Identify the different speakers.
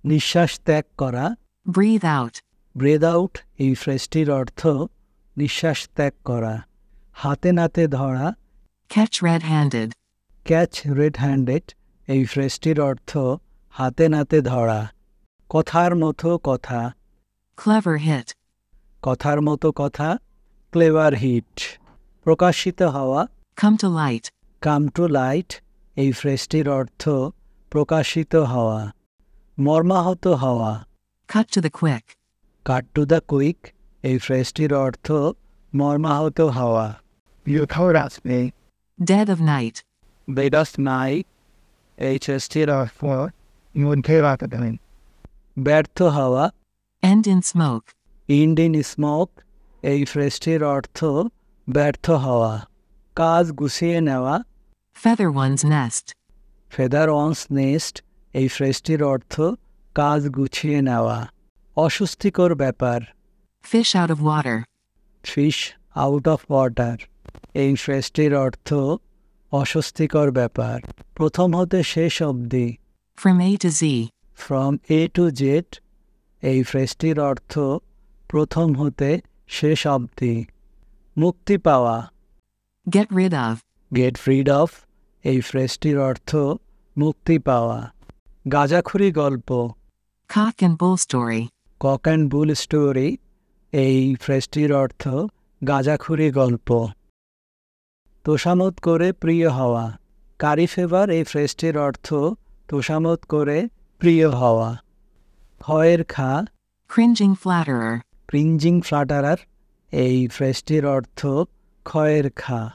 Speaker 1: নিঃশ্বাস ত্যাগ করা।
Speaker 2: Breathe out.
Speaker 1: ব্রেথ আউট এই ফ্রেজটির অর্থ নিঃশ্বাস ত্যাগ করা। হাতে নাতে ধরা।
Speaker 2: Catch red-handed.
Speaker 1: Catch red handed এই ফ্রেজটির অর্থ হাতে নাতে ধরা। কথার মতো কথা।
Speaker 2: Clever hit.
Speaker 1: কথার মতো কথা, ক্লেভার হিট। প্রকাশিত হওয়া।
Speaker 2: Come to light.
Speaker 1: Come to light এই ফ্রেজটির অর্থ প্রকাশিত হওয়া। মর্মাহত হওয়া।
Speaker 2: Cut to the quick.
Speaker 1: Cut to the quick এই ফ্রেজটির অর্থ মর্মাহত হওয়া।
Speaker 2: Dead of night.
Speaker 1: বেডাস নাই এই ফ্রেজটির অর্থ ব্যর্থ হওয়া।
Speaker 2: End in smoke.
Speaker 1: ইন্ড in smoke এই ফ্রেজটির অর্থ ব্যর্থ হওয়া। কাজ গুছিয়ে নেওয়া।
Speaker 2: Feather one's nest.
Speaker 1: Feather one's nest এই ফ্রেজটির অর্থ কাজ গুছিয়ে নেওয়া। অস্বস্তিকর ব্যাপার।
Speaker 2: Fish out of water.
Speaker 1: Fish out of water এই ফ্রেজটির অর্থ অস্বস্তিকর ব্যাপার। প্রথম হতে শেষ অবধি।
Speaker 2: From A to Z.
Speaker 1: From A to Z এই ফ্রেজটির অর্থ প্রথম হতে শেষ অবধি। মুক্তি পাওয়া।
Speaker 2: Get rid of.
Speaker 1: Get rid of এই ফ্রেজটির অর্থ মুক্তি পাওয়া। গাঁজাখুরি গল্প।
Speaker 2: Cock and bull story.
Speaker 1: Cock and bull story এই ফ্রেজটির অর্থ গাঁজাখুরি গল্প। তোষামোদ করে প্রিয় হওয়া। কারি ফেভার এই ফ্রেজটির অর্থ তোষামোদ করে প্রিয় হওয়া। ক্ষয়ের খা।
Speaker 2: Cringing flatterer.
Speaker 1: ক্রিঞ্জিং ফ্লাটারার এই ফ্রেজটির অর্থ ক্ষয়ের খা।